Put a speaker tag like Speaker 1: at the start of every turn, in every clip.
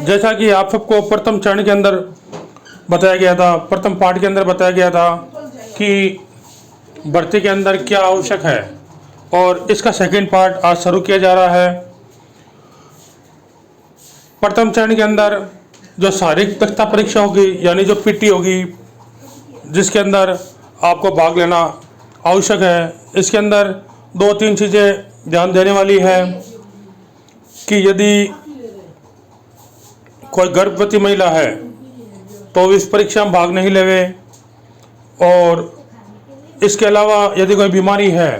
Speaker 1: जैसा कि आप सबको प्रथम चरण के अंदर बताया गया था, प्रथम पाठ के अंदर बताया गया था कि भर्ती के अंदर क्या आवश्यक है, और इसका सेकंड पार्ट आज शुरू किया जा रहा है। प्रथम चरण के अंदर जो शारीरिक दक्षता परीक्षा होगी, यानी जो पीटी होगी, जिसके अंदर आपको भाग लेना आवश्यक है। इसके अंदर 2-3 चीज़ें ध्यान देने वाली है कि यदि कोई गर्भवती महिला है तो इस परीक्षा में भाग नहीं लेवे, और इसके अलावा यदि कोई बीमारी है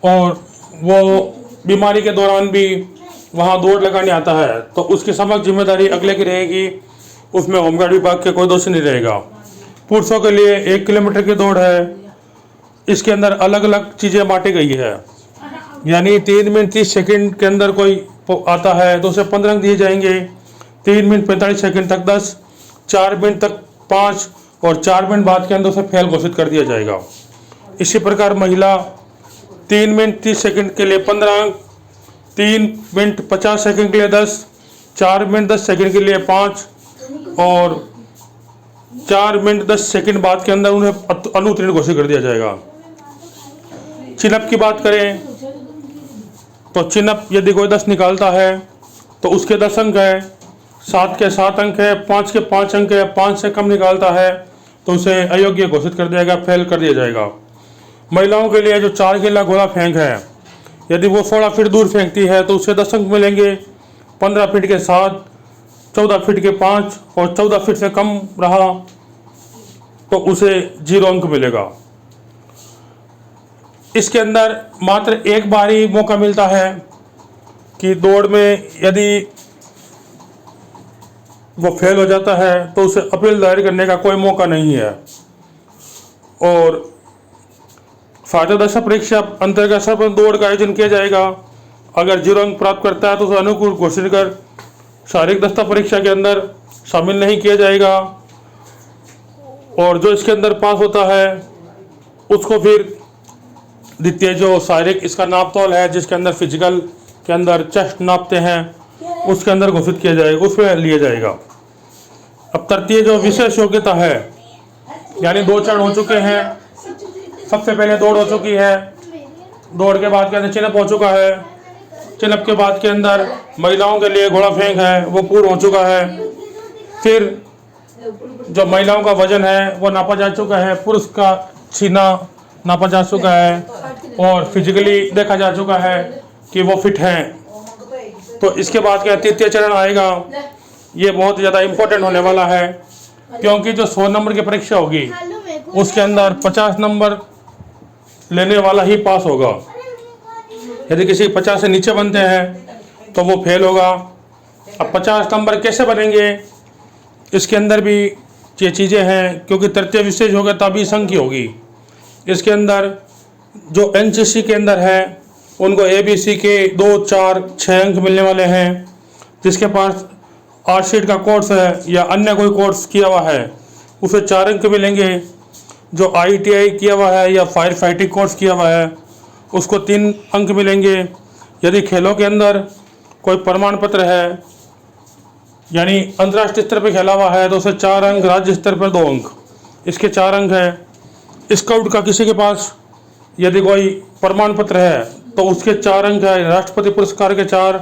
Speaker 1: और वो बीमारी के दौरान भी वहाँ दौड़ लगाने आता है तो उसकी समग्र जिम्मेदारी अगले की रहेगी, उसमें होमगार्ड विभाग के कोई दोष नहीं रहेगा। पुरुषों के लिए 1 किलोमीटर की दौड़ है। इसके अंदर अलग अलग चीज़ें बांटी गई है, यानी 3 मिनट 30 सेकंड के अंदर कोई आता है तो उसे 15 अंक दिए जाएंगे, 3 मिनट 45 सेकंड तक 10, 4 मिनट तक 5 और 4 मिनट बाद के अंदर उसे फेल घोषित कर दिया जाएगा। इसी प्रकार महिला 3 मिनट 30 सेकंड के लिए 15 अंक, 3 मिनट 50 सेकंड के लिए 10, 4 मिनट 10 सेकंड के लिए 5 और 4 मिनट 10 सेकंड बाद के अंदर उन्हें अनुत्तीर्ण घोषित कर दिया जाएगा। चिनअप की बात करें तो चिनअप यदि कोई 10 निकालता है तो उसके 10 अंक है, 7 के 7 अंक है, 5 के 5 अंक है, 5 से कम निकालता है तो उसे अयोग्य घोषित कर दिया जाएगा, फेल कर दिया जाएगा। महिलाओं के लिए जो 4 किला गोला फेंक है, यदि वो 16 फीट दूर फेंकती है तो उसे 10 अंक मिलेंगे, 15 फीट के 7, 14 फीट के 5 और 14 फीट से कम रहा तो उसे 0 अंक मिलेगा। इसके अंदर मात्र एक बार ही मौका मिलता है कि दौड़ में यदि वो फेल हो जाता है तो उसे अपील दायर करने का कोई मौका नहीं है। और फायदा परीक्षा अंतर्गत सब दौड़ का आयोजन किया जाएगा। अगर 0 अंक प्राप्त करता है तो उसे अनुकूल घोषित कर शारीरिक दक्षता परीक्षा के अंदर शामिल नहीं किया जाएगा, और जो इसके अंदर पास होता है उसको फिर द्वितीय जो शारीरिक इसका नापतोल है, जिसके अंदर फिजिकल के अंदर चेस्ट नापते हैं, उसके अंदर घोषित किया जाएगा, उसमें लिया जाएगा। अब तृतीय जो विशेष योग्यता है, यानी 2 चरण हो चुके हैं। सबसे पहले दौड़ हो चुकी है, दौड़ के बाद के अंदर चिनअप हो चुका है, चिनअप के बाद के अंदर महिलाओं के लिए घोड़ा फेंक है वो पूर्ण हो चुका है। फिर जो महिलाओं का वजन है वो नापा जा चुका है, पुरुष का सीना नापा जा चुका है और फिजिकली देखा जा चुका है कि वो फिट हैं। तो इसके बाद का तृतीय चरण आएगा। ये बहुत ज़्यादा इम्पोर्टेंट होने वाला है, क्योंकि जो 100 नंबर की परीक्षा होगी उसके अंदर 50 नंबर लेने वाला ही पास होगा। यदि किसी 50 से नीचे बनते हैं तो वो फेल होगा। अब 50 नंबर कैसे बनेंगे, इसके अंदर भी ये चीज़ें हैं, क्योंकि तृतीय विशेष योग्यता 20 अंक की होगी। इसके अंदर जो एनसीसी के अंदर है उनको ABC के 2, 4, 6 अंक मिलने वाले हैं। जिसके पास आर्टशीट का कोर्स है या अन्य कोई कोर्स किया हुआ है उसे 4 अंक मिलेंगे। जो ITI किया हुआ है या फायर फाइटिंग कोर्स किया हुआ है उसको 3 अंक मिलेंगे। यदि खेलों के अंदर कोई प्रमाण पत्र है, यानी अंतर्राष्ट्रीय स्तर पर खेला हुआ है, तो उसे 4 अंक, राज्य स्तर पर 2 अंक, इसके 4 अंक है। स्काउट का किसी के पास यदि कोई प्रमाण पत्र है तो उसके 4 अंक है। राष्ट्रपति पुरस्कार के 4,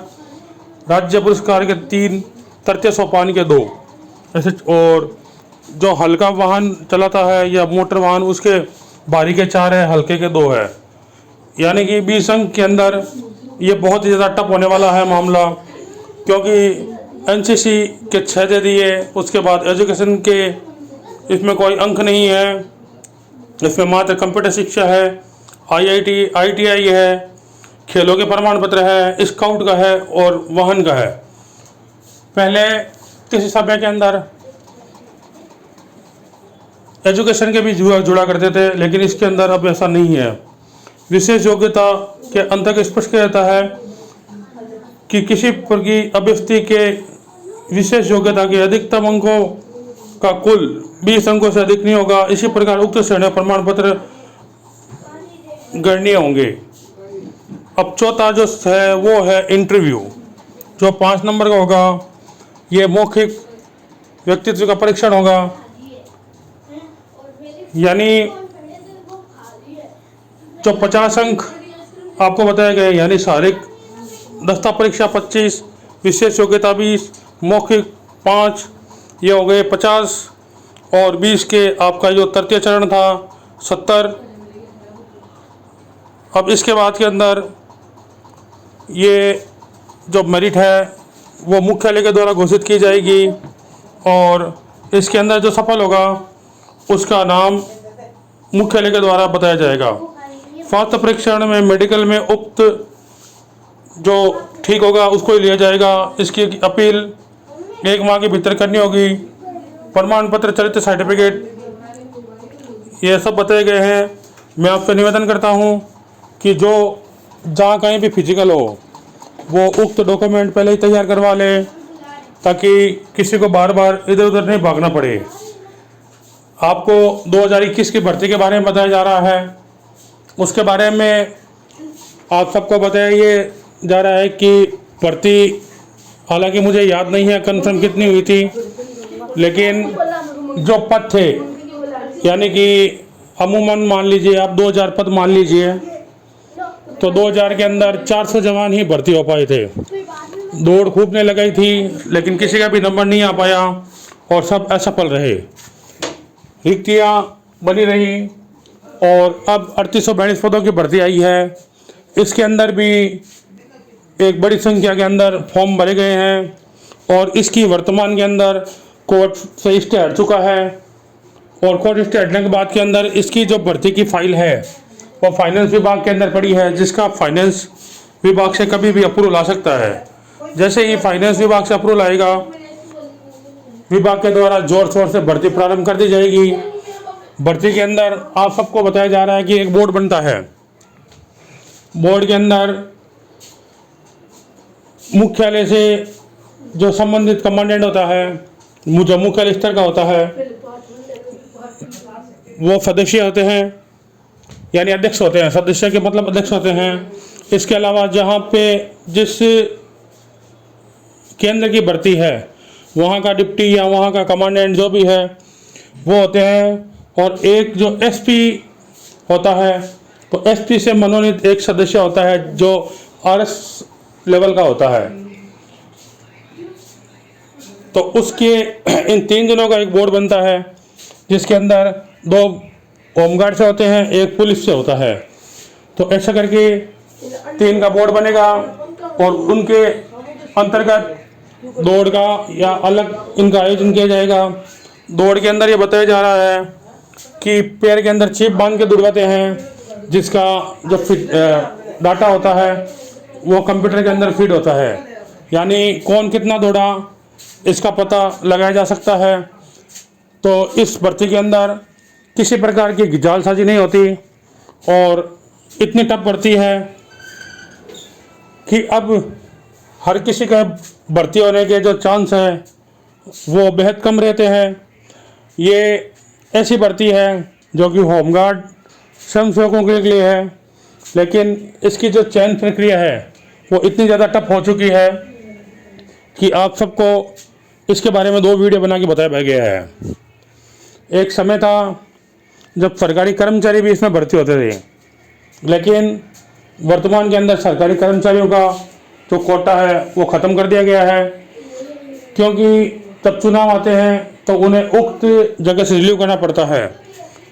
Speaker 1: राज्य पुरस्कार के 3, तृतीय सोपान के 2 ऐसे। और जो हल्का वाहन चलाता है या मोटर वाहन उसके भारी के 4 है, हल्के के 2 है। यानी कि 20 अंक के अंदर ये बहुत ही ज़्यादा टफ होने वाला है मामला, क्योंकि NCC के 6 दे दिए, उसके बाद एजुकेशन के इसमें कोई अंक नहीं है, इसमें मात्र कंप्यूटर शिक्षा है, ITI है, खेलों के प्रमाण पत्र है, स्काउट का है और वाहन का है। पहले किसी समय के अंदर एजुकेशन के भी जुड़ा करते थे, लेकिन इसके अंदर अब ऐसा नहीं है। विशेष योग्यता के अंतर्गत स्पष्ट किया जाता है कि किसी की अभ्यर्थी के विशेष योग्यता के अधिकतम अंकों का कुल 20 अंकों से अधिक नहीं होगा। इसी प्रकार उक्त श्रेणी प्रमाण पत्र गणनीय होंगे। अब चौथा जो है वो है इंटरव्यू, जो 5 नंबर का होगा। ये मौखिक व्यक्तित्व का परीक्षण होगा, यानी जो 50 अंक आपको बताए गए, यानी शारीरिक दस्ता परीक्षा 25, विशेष योग्यता 20, मौखिक 5, ये हो गए 50 और 20 के आपका जो तृतीय चरण था 70। अब इसके बाद के अंदर ये जो मेरिट है वो मुख्यालय के द्वारा घोषित की जाएगी और इसके अंदर जो सफल होगा उसका नाम मुख्यालय के द्वारा बताया जाएगा। स्वास्थ्य परीक्षण में मेडिकल में उक्त जो ठीक होगा उसको ही लिया जाएगा। इसकी अपील 1 माह के भीतर करनी होगी। प्रमाण पत्र, चरित्र सर्टिफिकेट, ये सब बताए गए हैं। मैं आपसे निवेदन करता हूं कि जो जहाँ कहीं भी फिजिकल हो वो उक्त डॉक्यूमेंट पहले ही तैयार करवा ले, ताकि किसी को बार बार इधर उधर नहीं भागना पड़े। आपको 2021 की भर्ती के बारे में बताया जा रहा है, उसके बारे में आप सबको बताया ये जा रहा है कि भर्ती, हालांकि मुझे याद नहीं है कंफर्म कितनी हुई थी, लेकिन जो पद थे, यानी कि अमूमन मान लीजिए आप 2000 पद मान लीजिए, तो 2000 के अंदर 400 जवान ही भर्ती हो पाए थे। दौड़ खूब ने लगाई थी, लेकिन किसी का भी नंबर नहीं आ पाया और सब असफल रहे, रिक्तियाँ बनी रही। और अब 3842 पदों की भर्ती आई है। इसके अंदर भी एक बड़ी संख्या के अंदर फॉर्म भरे गए हैं और इसकी वर्तमान के अंदर कोर्ट से स्टे हट चुका है और कोर्ट स्टे हटने के बाद के अंदर इसकी जो भर्ती की फाइल है वो फाइनेंस विभाग के अंदर पड़ी है, जिसका फाइनेंस विभाग से कभी भी अप्रूवल आ सकता है। जैसे ही फाइनेंस विभाग से अप्रूवल आएगा, विभाग के द्वारा जोर शोर से भर्ती प्रारंभ कर दी जाएगी। भर्ती के अंदर आप सबको बताया जा रहा है कि एक बोर्ड बनता है। बोर्ड के अंदर मुख्यालय से जो संबंधित कमांडेंट होता है, जो मुख्यालय स्तर का होता है, वो सदस्य होते हैं, यानी अध्यक्ष होते हैं। सदस्य के मतलब अध्यक्ष होते हैं। इसके अलावा जहाँ पे जिस केंद्र की भर्ती है वहाँ का डिप्टी या वहाँ का कमांडेंट जो भी है वो होते हैं। और एक जो एसपी होता है, तो एसपी से मनोनीत एक सदस्य होता है जो आरएस लेवल का होता है। तो उसके इन 3 जनों का एक बोर्ड बनता है, जिसके अंदर 2 होमगार्ड से होते हैं, 1 पुलिस से होता है। तो ऐसा करके 3 का बोर्ड बनेगा और उनके अंतर्गत दौड़ का या अलग इनका आयोजन किया जाएगा। दौड़ के अंदर ये बताया जा रहा है कि पैर के अंदर चिप बांध के दौड़ाते हैं, जिसका जो डाटा होता है वो कंप्यूटर के अंदर फीड होता है, यानी कौन कितना दौड़ा इसका पता लगाया जा सकता है। तो इस भर्ती के अंदर किसी प्रकार की जालसाजी नहीं होती और इतनी टफ भर्ती है कि अब हर किसी का भर्ती होने के जो चांस है वो बेहद कम रहते हैं। ये ऐसी भर्ती है जो कि होमगार्ड स्वयंसेवकों के लिए है, लेकिन इसकी जो चयन प्रक्रिया है वो इतनी ज़्यादा टफ हो चुकी है कि आप सबको इसके बारे में 2 वीडियो बना के बताया गया है। एक समय था जब सरकारी कर्मचारी भी इसमें भर्ती होते थे, लेकिन वर्तमान के अंदर सरकारी कर्मचारियों का जो कोटा है वो ख़त्म कर दिया गया है, क्योंकि जब चुनाव आते हैं तो उन्हें उक्त जगह से रिलीव करना पड़ता है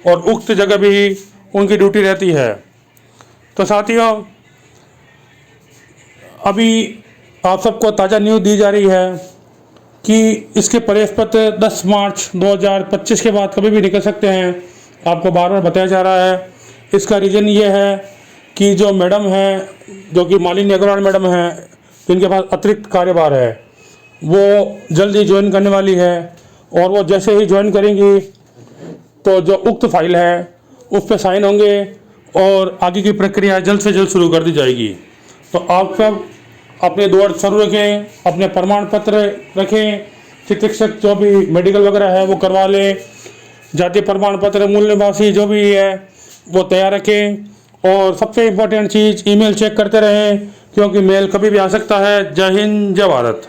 Speaker 1: और उक्त जगह भी उनकी ड्यूटी रहती है। तो साथियों, अभी आप सबको ताज़ा न्यूज़ दी जा रही है कि इसके प्रवेश पत्र 10 मार्च 2025 के बाद कभी भी निकल सकते हैं। आपको बार बार बताया जा रहा है। इसका रीज़न ये है कि जो मैडम है, जो कि मालिनी अग्रवाल मैडम है, जिनके पास अतिरिक्त कार्यभार है, वो जल्दी ज्वाइन करने वाली है और वो जैसे ही ज्वाइन करेंगी तो जो उक्त फाइल है उस पर साइन होंगे और आगे की प्रक्रिया जल्द से जल्द शुरू कर दी जाएगी। तो आप सब अपने दौड़ शुरू रखें, अपने प्रमाण पत्र रखें, चिकित्सक जो भी मेडिकल वगैरह है वो करवा लें, जाति प्रमाण पत्र, मूल निवासी जो भी है वो तैयार रखें और सबसे इम्पोर्टेंट चीज़ ईमेल चेक करते रहें, क्योंकि मेल कभी भी आ सकता है। जय हिंद, जय भारत।